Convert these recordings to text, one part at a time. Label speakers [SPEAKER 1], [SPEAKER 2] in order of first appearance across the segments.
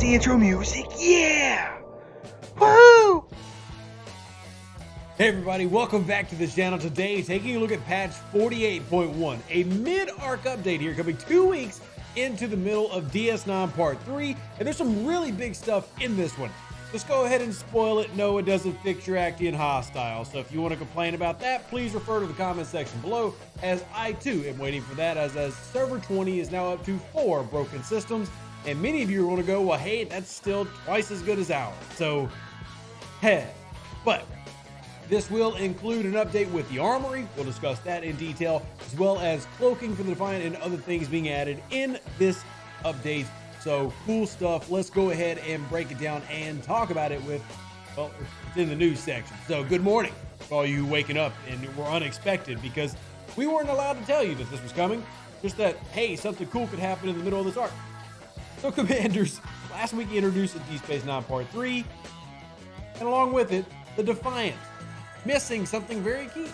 [SPEAKER 1] the intro music. Yeah! Woo!
[SPEAKER 2] Hey everybody, welcome back to the channel. Today, taking a look at patch 48.1, a mid-arc update here, coming 2 weeks into the middle of DS9 Part 3, and there's some really big stuff in this one. Let's go ahead and spoil it. No, it doesn't fix your Actian hostile, so if you want to complain about that, please refer to the comment section below, as I too am waiting for that, as server 20 is now up to 4 broken systems, and many of you are going to go, well, hey, that's still twice as good as ours. So, hey, but this will include an update with the Armory. We'll discuss that in detail, as well as cloaking for the Defiant and other things being added in this update. So cool stuff. Let's go ahead and break it down and talk about it with, well, it's in the news section. So good morning for all you waking up and were unexpected, because we weren't allowed to tell you that this was coming. Just that, hey, something cool could happen in the middle of this arc. So Commanders, last week introduced Deep Space Nine Part 3, and along with it, the Defiant, missing something very key.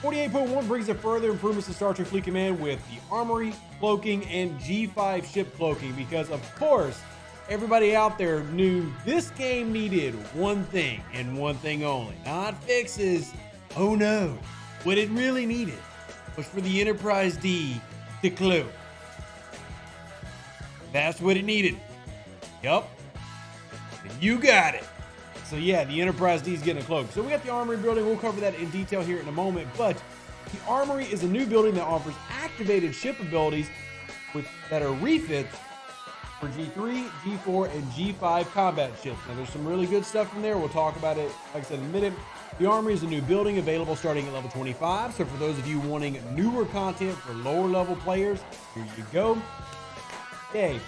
[SPEAKER 2] 48.1 brings a further improvements to Star Trek Fleet Command with the Armory, cloaking, and G5 ship cloaking, because of course, everybody out there knew this game needed one thing and one thing only. Not fixes. Oh no. What it really needed was for the Enterprise D to cloak. That's what it needed. Yup. You got it. So yeah, the Enterprise D is getting a cloak. So we got the Armory building. We'll cover that in detail here in a moment. But the Armory is a new building that offers activated ship abilities that are refits for G3, G4, and G5 combat ships. Now there's some really good stuff in there. We'll talk about it, like I said, in a minute. The Armory is a new building available starting at level 25. So for those of you wanting newer content for lower level players, here you go. Yay.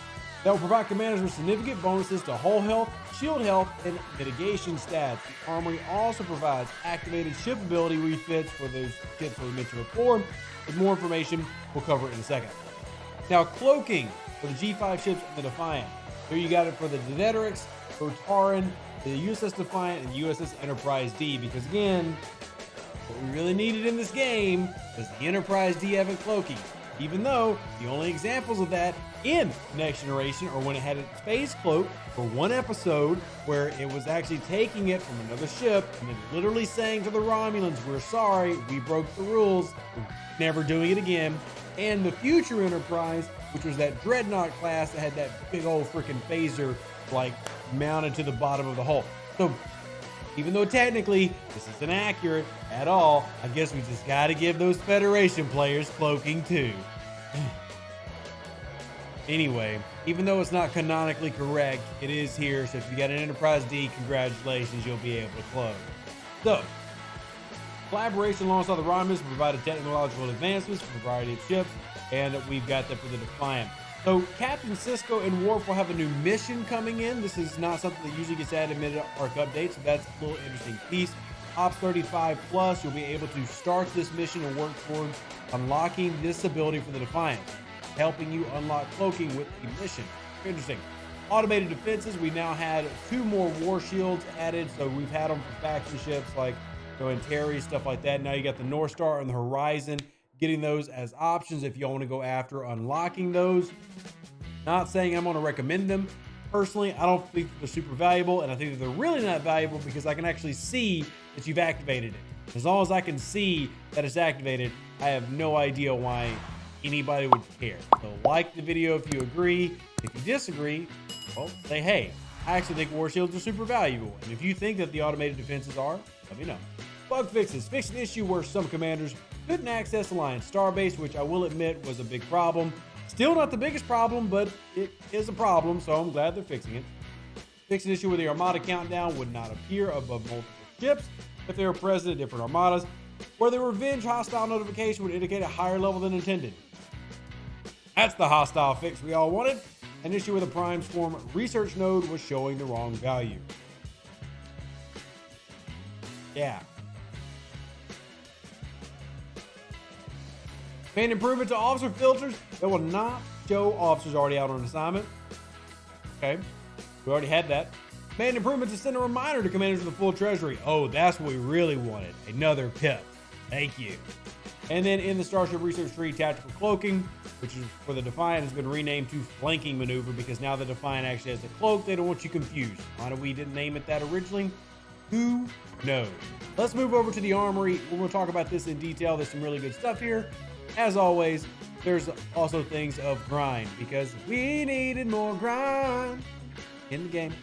[SPEAKER 2] That will provide commanders with significant bonuses to hull health, shield health, and mitigation stats. The Armory also provides activated ship ability refits for those ships we mentioned before. With more information, we'll cover it in a second. Now, cloaking for the G5 ships and the Defiant. Here you got it for the Denetrix, Rotaran, the USS Defiant, and USS Enterprise D. Because again, what we really needed in this game was the Enterprise D having cloaking. Even though the only examples of that in Next Generation are when it had its space cloak for one episode, where it was actually taking it from another ship and then literally saying to the Romulans, we're sorry, we broke the rules, we're never doing it again. And the future Enterprise, which was that Dreadnought class that had that big old freaking phaser like mounted to the bottom of the hull. So even though technically this isn't accurate at all, I guess we just got to give those Federation players cloaking too. Anyway, even though it's not canonically correct, it is here. So if you got an Enterprise D, congratulations, you'll be able to close. So, collaboration alongside the Romulans provided technological advancements for a variety of ships, and we've got that for the Defiant. So Captain Cisco and Worf will have a new mission coming in. This is not something that usually gets added mid-arc updates, so that's a little interesting piece. Ops 35 Plus, you'll be able to start this mission and work towards unlocking this ability for the Defiant, helping you unlock cloaking with the mission. Interesting. Automated defenses, we now had 2 more war shields added, so we've had them for faction ships like Antari, stuff like that. Now you got the North Star and the Horizon, getting those as options if you want to go after unlocking those. Not saying I'm going to recommend them. Personally, I don't think they're super valuable, and I think that they're really not valuable because I can actually see that you've activated it. As long as I can see that it's activated, I have no idea why anybody would care. So like the video if you agree. If you disagree, well, say, hey, I actually think war shields are super valuable. And if you think that the automated defenses are, let me know. Bug fixes. Fix an issue where some commanders couldn't access Alliance Starbase, which I will admit was a big problem. Still not the biggest problem, but it is a problem, so I'm glad they're fixing it. Fix an issue where the Armada countdown would not appear above multiple ships if they were present at different Armadas, where the Revenge hostile notification would indicate a higher level than intended. That's the hostile fix we all wanted. An issue where the Prime Swarm research node was showing the wrong value. Yeah. Made improvement to officer filters that will not show officers already out on assignment. Okay, we already had that. Made an improvement to send a reminder to commanders of the full treasury. Oh, that's what we really wanted. Another pip. Thank you. And then in the Starship Research Tree, Tactical Cloaking, which is for the Defiant, has been renamed to Flanking Maneuver because now the Defiant actually has a cloak. They don't want you confused. Why we didn't name it that originally? Who knows? Let's move over to the Armory. We're going to talk about this in detail. There's some really good stuff here. As always, there's also things of grind because we needed more grind in the game.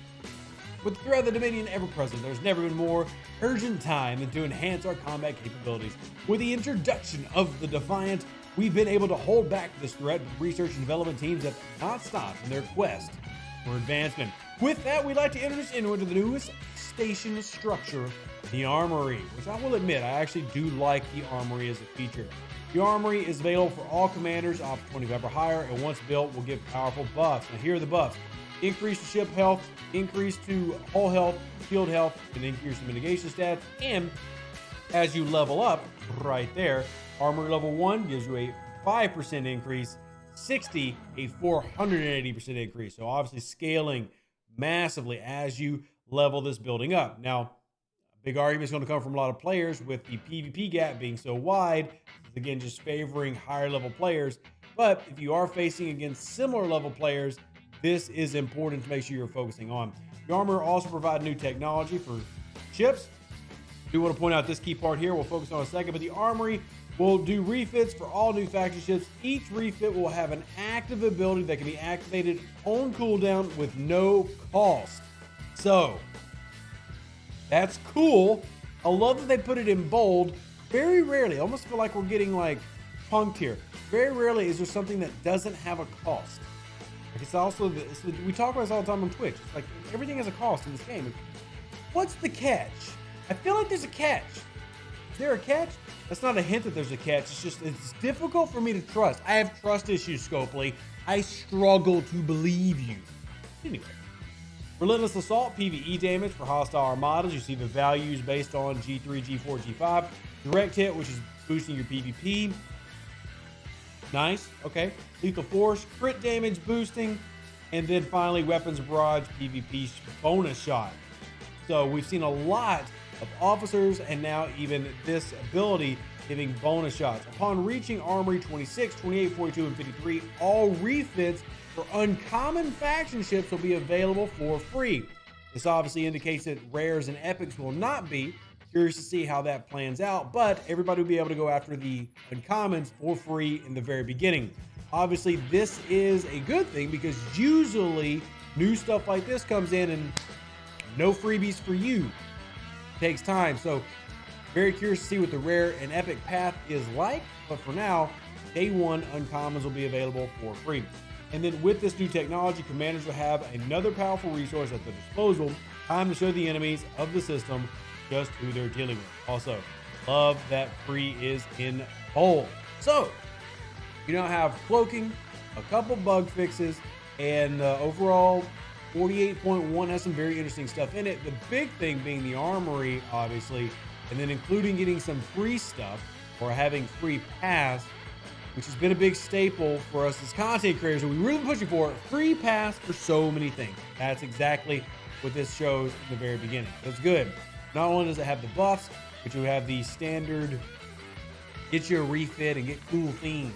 [SPEAKER 2] With the threat of the Dominion ever present, there's never been more urgent time than to enhance our combat capabilities. With the introduction of the Defiant, we've been able to hold back this threat, but research and development teams have not stopped in their quest for advancement. With that, we'd like to introduce into the newest station structure, the Armory, which I will admit, I actually do like the Armory as a feature. The Armory is available for all commanders up to 25 or higher, and once built, will give powerful buffs. Now, here are the buffs. Increase to ship health, increase to hull health, field health, and increase the mitigation stats. And as you level up, right there, Armory level 1 gives you a 5% increase, 60, a 480% increase. So obviously scaling massively as you level this building up. Now, a big argument is going to come from a lot of players with the PvP gap being so wide. Again, just favoring higher level players. But if you are facing against similar level players, this is important to make sure you're focusing on. The Armor also provides new technology for ships. I do want to point out this key part here. We'll focus on in a second, but the Armory will do refits for all new faction ships. Each refit will have an active ability that can be activated on cooldown with no cost. So, that's cool. I love that they put it in bold. Very rarely, I almost feel like we're getting like punked here. Very rarely is there something that doesn't have a cost. Like it's also, we talk about this all the time on Twitch. It's like everything has a cost in this game. What's the catch? I feel like there's a catch. Is there a catch? That's not a hint that there's a catch. It's just, it's difficult for me to trust. I have trust issues, Scopely. I struggle to believe you. Anyway. Relentless Assault, PvE damage for hostile armadas. You see the values based on G3, G4, G5. Direct hit, which is boosting your PvP. Nice, okay. Lethal Force, crit damage boosting. And then finally, Weapons Barrage, PvP bonus shot. So we've seen a lot of officers and now even this ability giving bonus shots. Upon reaching Armory 26, 28, 42, and 53, all refits for uncommon faction ships will be available for free. This obviously indicates that rares and epics will not be. Curious to see how that plans out, but everybody will be able to go after the uncommons for free in the very beginning. Obviously, this is a good thing because usually new stuff like this comes in and no freebies for you. It takes time, so very curious to see what the rare and epic path is like, but for now, day one uncommons will be available for free. And then with this new technology, commanders will have another powerful resource at their disposal, time to show the enemies of the system just who they're dealing with. Also, love that free is in bold. So, you now have cloaking, a couple bug fixes, and overall 48.1 has some very interesting stuff in it. The big thing being the Armory, obviously, and then including getting some free stuff or having free pass, which has been a big staple for us as content creators, and we really pushing for free pass for so many things. That's exactly what this shows in the very beginning. That's good. Not only does it have the buffs, but you have the standard get your refit and get cool themes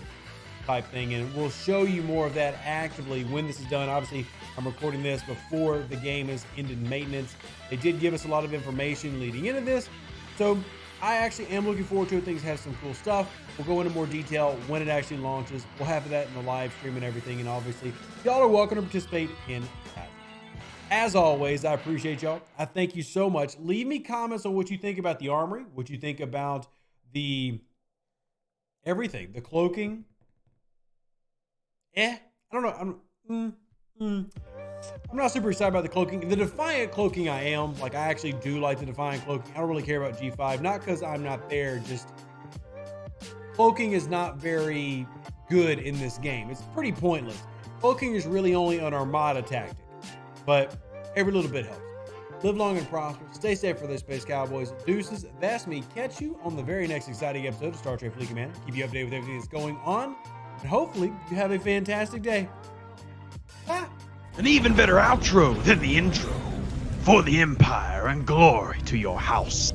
[SPEAKER 2] type thing, and we'll show you more of that actively when this is done. Obviously, I'm recording this before the game is ended maintenance. They did give us a lot of information leading into this, so I actually am looking forward to it. Things have some cool stuff. We'll go into more detail when it actually launches. We'll have that in the live stream and everything, and obviously, y'all are welcome to participate in that. As always, I appreciate y'all. I thank you so much. Leave me comments on what you think about the Armory, what you think about the everything, the cloaking. I don't know. I'm not super excited about the cloaking. The Defiant cloaking I am. Like, I actually do like the Defiant cloaking. I don't really care about G5. Not because I'm not there, just cloaking is not very good in this game. It's pretty pointless. Cloaking is really only an armada tactic, but every little bit helps. Live long and prosper. Stay safe for those Space Cowboys. Deuces, that's me. Catch you on the very next exciting episode of Star Trek Fleet Command. Keep you updated with everything that's going on. And hopefully you have a fantastic day.
[SPEAKER 1] An even better outro than the intro. For the Empire and glory to your house.